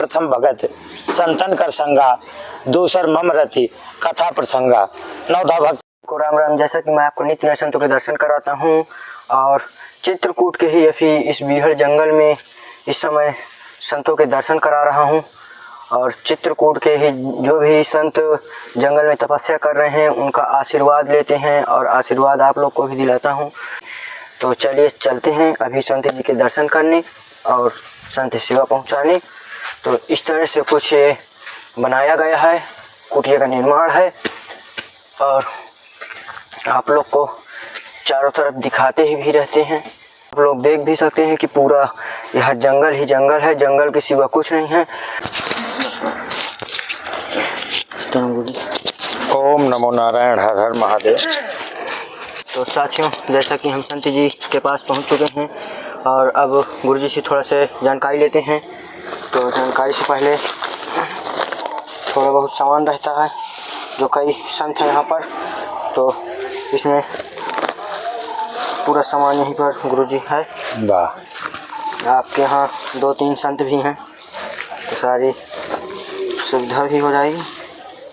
प्रथम भगत संतन कर संगा, दूसर मम रति कथा प्रसंगा। नवधा भक्त को राम राम। जैसा कि मैं आपको नित्य नए संतों के दर्शन कराता हूँ और चित्रकूट के ही अभी इस बीहड़ जंगल में इस समय संतों के दर्शन करा रहा हूँ और चित्रकूट के ही जो भी संत जंगल में तपस्या कर रहे हैं उनका आशीर्वाद लेते हैं और आशीर्वाद आप लोग को भी दिलाता हूँ। तो चलिए चलते हैं अभी संत जी के दर्शन करने और संत सेवा पहुँचाने। तो इस तरह से कुछ बनाया गया है, कुटिया का निर्माण है और आप लोग को चारों तरफ दिखाते ही भी रहते हैं। आप लोग देख भी सकते हैं कि पूरा यह जंगल ही जंगल है, जंगल के सिवा कुछ नहीं है। ओम नमो नारायण, हर हर महादेव। तो साथियों, जैसा कि हम संत जी के पास पहुंच चुके हैं और अब गुरु जी से थोड़ा सा जानकारी लेते हैं। तो जानकारी से पहले थोड़ा बहुत सामान रहता है जो कई संत हैं यहाँ पर, तो इसमें पूरा सामान यहीं पर गुरु जी है। वाह, आपके यहाँ 2-3 संत भी हैं तो सारी सुविधा भी हो जाएगी।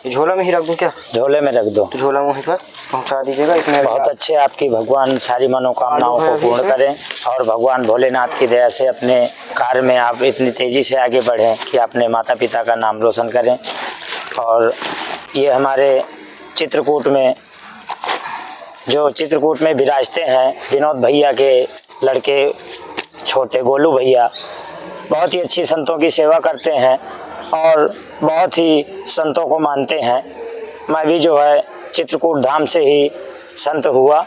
झोला में ही रख दूँ क्या? झोले में रख दो, तो झोला वहीं पर पहुँचा दीजिएगा। इसमें बहुत अच्छे। आपकी भगवान सारी मनोकामनाओं को पूर्ण करें और भगवान भोलेनाथ की दया से अपने कार्य में आप इतनी तेज़ी से आगे बढ़ें कि अपने माता पिता का नाम रोशन करें। और ये हमारे चित्रकूट में जो चित्रकूट में विराजते हैं विनोद भैया के लड़के छोटे गोलू भैया, बहुत ही अच्छी संतों की सेवा करते हैं और बहुत ही संतों को मानते हैं। मैं भी जो है चित्रकूट धाम से ही संत हुआ।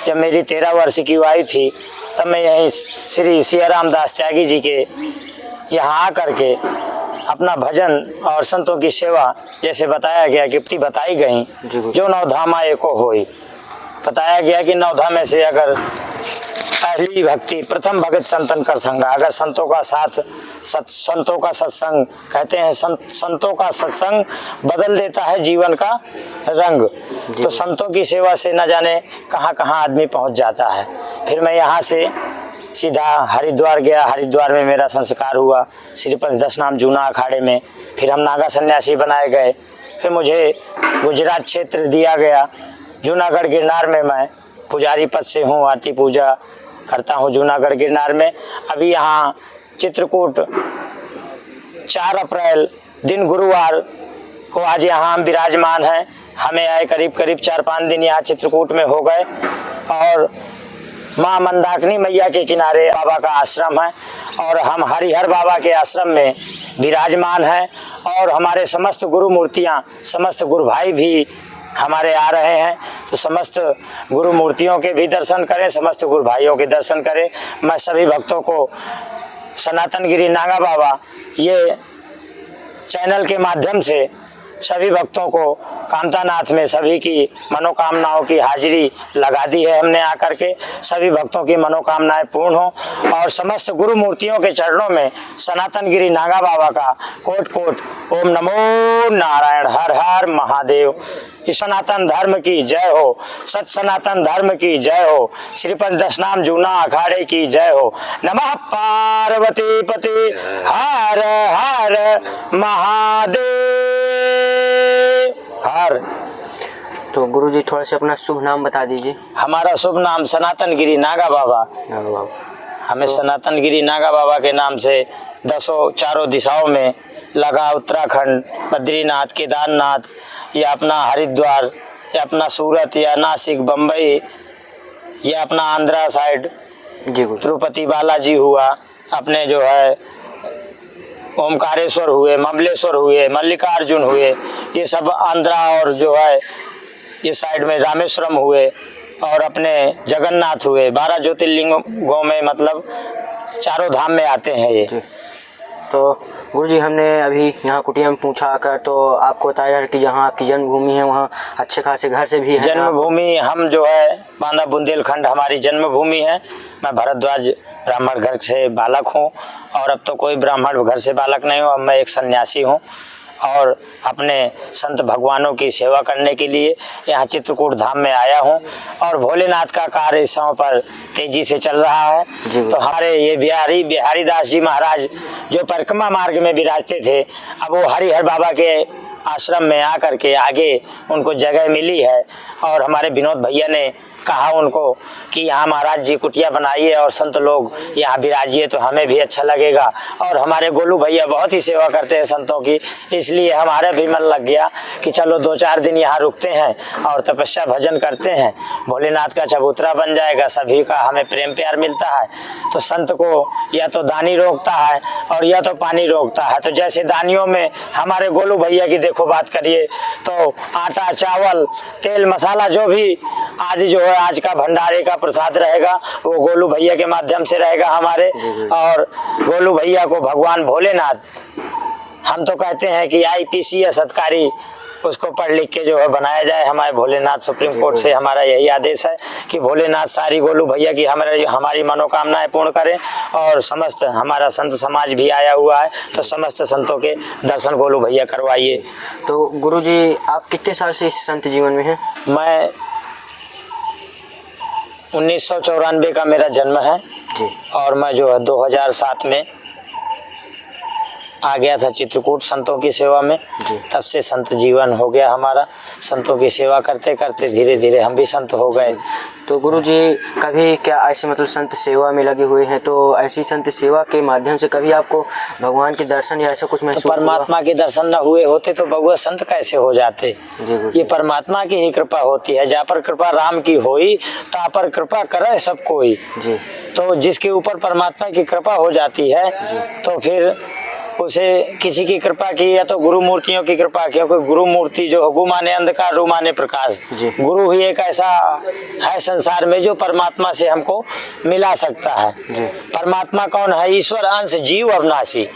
जब मेरी 13 वर्ष की आयु थी तब मैं यहीं श्री सियाराम दास त्यागी जी के यहाँ आकर के अपना भजन और संतों की सेवा, जैसे बताया गया कि बताई गई जो 9 धामा एको होई, बताया गया कि 9 धाम में से अगर पहली भक्ति प्रथम भगत संतन कर संगा, अगर संतों का साथ संतों का सत्संग कहते हैं, संतों का सत्संग बदल देता है जीवन का रंग। तो संतों की सेवा से न जाने कहाँ कहाँ आदमी पहुँच जाता है। फिर मैं यहाँ से सीधा हरिद्वार गया। हरिद्वार में मेरा संस्कार हुआ श्रीपद दशनाम जूना अखाड़े में। फिर हम नागा सन्यासी बनाए गए। फिर मुझे गुजरात क्षेत्र दिया गया। जूनागढ़ गिरनार में मैं पुजारी पद से हूँ, आरती पूजा करता हूँ जूनागढ़ गिरनार में। अभी यहाँ चित्रकूट 4 अप्रैल दिन गुरुवार को आज यहाँ हम विराजमान हैं। हमें आए करीब 4-5 दिन यहाँ चित्रकूट में हो गए और माँ मंदाकिनी मैया के किनारे बाबा का आश्रम है और हम हरिहर बाबा के आश्रम में विराजमान हैं। और हमारे समस्त गुरु मूर्तियाँ, समस्त गुरु भाई भी हमारे आ रहे हैं। तो समस्त गुरु मूर्तियों के भी दर्शन करें, समस्त गुरु भाइयों के दर्शन करें। मैं सभी भक्तों को सनातन गिरी नागा बाबा ये चैनल के माध्यम से सभी भक्तों को कामतानाथ में सभी की मनोकामनाओं की हाजिरी लगा दी है हमने आकर के। सभी भक्तों की मनोकामनाएं पूर्ण हो और समस्त गुरु मूर्तियों के चरणों में सनातन गिरी नागा बाबा का कोट कोट ओम नमो नारायण, हर हर महादेव। सनातन धर्म की जय हो, सत सनातन धर्म की जय हो, श्रीपद दशनाम जूना अखाड़े की जय हो। नमः पार्वती पति हर हर महादेव हर। तो गुरु जी थोड़ा सा अपना शुभ नाम बता दीजिए। हमारा शुभ नाम सनातन गिरी नागा बाबा। हमें सनातन गिरी नागा बाबा के नाम से 10 चारों दिशाओं में लगा उत्तराखंड, बद्रीनाथ, केदारनाथ या अपना हरिद्वार या अपना सूरत या नासिक, बम्बई या अपना आंध्रा साइड तिरुपति बालाजी हुआ, अपने जो है ओमकारेश्वर हुए, ममलेश्वर हुए, मल्लिकार्जुन हुए, ये सब आंध्रा और जो है ये साइड में रामेश्वरम हुए और अपने जगन्नाथ हुए। 12 ज्योतिर्लिंगों में मतलब चारों धाम में आते हैं ये। तो गुरुजी, हमने अभी यहाँ कुटिया में पूछा आकर तो आपको बताया कि जहाँ आपकी जन्मभूमि है वहाँ अच्छे खासे घर से भी है। जन्मभूमि हम जो है बांदा बुंदेलखंड हमारी जन्मभूमि है। मैं भरद्वाज ब्राह्मण घर से बालक हूँ और अब तो कोई ब्राह्मण घर से बालक नहीं हूँ, अब मैं एक सन्यासी हूँ और अपने संत भगवानों की सेवा करने के लिए यहाँ चित्रकूट धाम में आया हूँ। और भोलेनाथ का कार्य इस समय पर तेजी से चल रहा है। तो हमारे ये बिहारी दास जी महाराज जो परिक्रमा मार्ग में विराजते थे, अब वो हरिहर बाबा के आश्रम में आकर के आगे उनको जगह मिली है। और हमारे विनोद भैया ने कहा उनको कि यहाँ महाराज जी कुटिया बनाइए और संत लोग यहाँ विराजिए, तो हमें भी अच्छा लगेगा। और हमारे गोलू भैया बहुत ही सेवा करते हैं संतों की, इसलिए हमारा भी मन लग गया कि चलो 2-4 दिन यहाँ रुकते हैं और तपस्या भजन करते हैं। भोलेनाथ का चबूतरा बन जाएगा, सभी का हमें प्रेम प्यार मिलता है। तो संत को या तो दानी रोकता है और या तो पानी रोकता है। तो जैसे दानियों में हमारे गोलू भैया की देखो बात करिए तो आटा, चावल, तेल, मसाला जो भी आदि जो है आज का भंडारे का प्रसाद रहेगा वो गोलू भैया के माध्यम से रहेगा हमारे। और गोलू भैया को भगवान भोलेनाथ, हम तो कहते हैं कि IPCS अधिकारी उसको पढ़ लिख के जो है बनाया जाए। हमारे भोलेनाथ सुप्रीम कोर्ट से हमारा यही आदेश है कि भोलेनाथ सारी गोलू भैया की हमारी मनोकामनाएं पूर्ण करें। और समस्त हमारा संत समाज भी आया हुआ है, तो समस्त संतों के दर्शन गोलू भैया करवाइए। तो गुरुजी आप कितने साल से इस संत जीवन में हैं? मैं 1994 का मेरा जन्म है जी। और मैं जो है 2007 में आ गया था चित्रकूट संतों की सेवा में। तब से संत जीवन हो गया हमारा। संतों की सेवा करते करते धीरे धीरे हम भी संत हो गए। तो गुरुजी कभी क्या ऐसे मतलब संत सेवा में लगे हुए हैं, तो ऐसी संत सेवा के माध्यम से कभी आपको भगवान के दर्शन या ऐसा कुछ महसूस तो परमात्मा के दर्शन न हुए होते तो भगवान संत कैसे हो जाते? ये परमात्मा की ही कृपा होती है। जहाँ पर कृपा राम की होई ता पर कृपा करे सब कोई। तो जिसके ऊपर परमात्मा की कृपा हो जाती है तो फिर उसे किसी की कृपा की या तो गुरु मूर्तियों की कृपा, क्योंकि गुरु मूर्ति जो है, गु माने अंधकार, रू माने प्रकाश। गुरु ही एक ऐसा है संसार में जो परमात्मा से हमको मिला सकता है। परमात्मा कौन है? ईश्वर अंश जीव अविनाशी।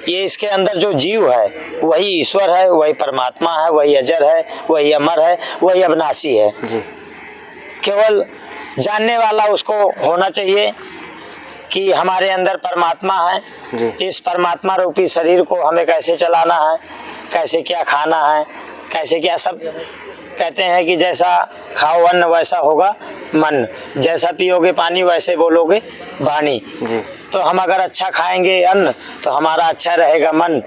ये इसके अंदर जो जीव है वही ईश्वर है, वही परमात्मा है, वही अजर है, वही अमर है, वही अविनाशी है। केवल जानने वाला उसको होना चाहिए कि हमारे अंदर परमात्मा है। इस परमात्मा रूपी शरीर को हमें कैसे चलाना है, कैसे क्या खाना है, कैसे क्या सब कहते हैं कि जैसा खाओ अन्न वैसा होगा मन, जैसा पियोगे पानी वैसे बोलोगे वाणी। तो हम अगर अच्छा खाएंगे अन्न तो हमारा अच्छा रहेगा मन,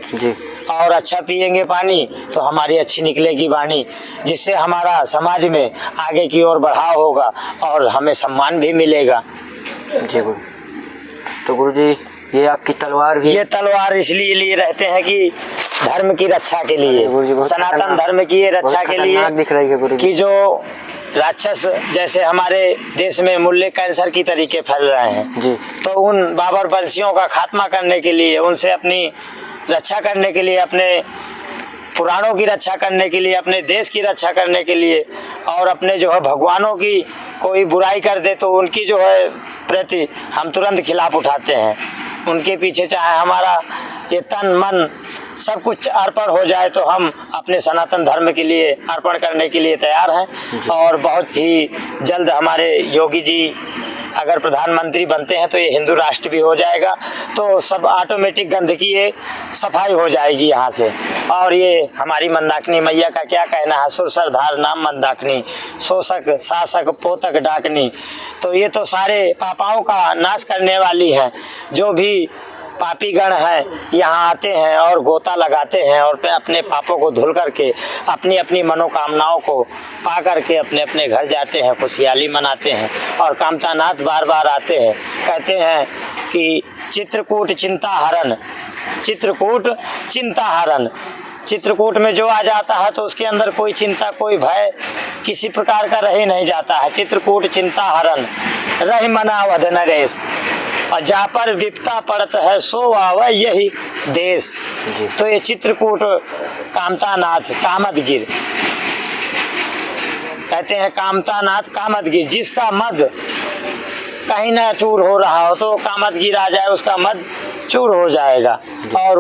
और अच्छा पिएंगे पानी तो हमारी अच्छी निकलेगी वाणी, जिससे हमारा समाज में आगे की ओर बढ़ाव होगा और हमें सम्मान भी मिलेगा। तो गुरुजी ये आपकी तलवार भी? ये तलवार इसलिए लिए रहते हैं कि धर्म की रक्षा के लिए, सनातन धर्म की रक्षा के लिए दिख रही है गुरुजी। कि जो राक्षस जैसे हमारे देश में मूल्य कैंसर की तरीके फैल रहे हैं तो उन बाबर वंशियों का खात्मा करने के लिए, उनसे अपनी रक्षा करने के लिए, अपने पुराणों की रक्षा करने के लिए, अपने देश की रक्षा करने के लिए, और अपने जो है भगवानों की कोई बुराई कर दे तो उनकी जो है प्रति हम तुरंत खिलाफ उठाते हैं। उनके पीछे चाहे हमारा ये तन मन सब कुछ अर्पण हो जाए तो हम अपने सनातन धर्म के लिए अर्पण करने के लिए तैयार हैं। और बहुत ही जल्द हमारे योगी जी अगर प्रधानमंत्री बनते हैं तो ये हिंदू राष्ट्र भी हो जाएगा, तो सब ऑटोमेटिक गंदगी सफाई हो जाएगी यहाँ से। और ये हमारी मंदाकिनी मैया का क्या कहना है, सुरसरधार नाम मंदाकिनी, शोषक शासक पोतक डाकनी। तो ये तो सारे पापाओं का नाश करने वाली हैं। जो भी पापी गण हैं यहाँ आते हैं और गोता लगाते हैं और अपने पापों को धुल करके अपनी अपनी मनोकामनाओं को पा करके अपने अपने घर जाते हैं, खुशहाली मनाते हैं। और कामतानाथ बार बार आते हैं, कहते हैं कि चित्रकूट चिंता हरण, चित्रकूट चिंता हरण। चित्रकूट में जो आ जाता है तो उसके अंदर कोई चिंता कोई भय किसी प्रकार का रह नहीं जाता है। चित्रकूट चिंता हरण रही मनावध नरेश, और जहाँ पर विपता पड़त है सो आवा यही देश। तो ये चित्रकूट कामतानाथ कामदगिर कहते हैं, कामतानाथ कामदगिर, जिसका मद कहीं ना चूर हो रहा हो तो कामदगिर आ जाए उसका मद चूर हो जाएगा। और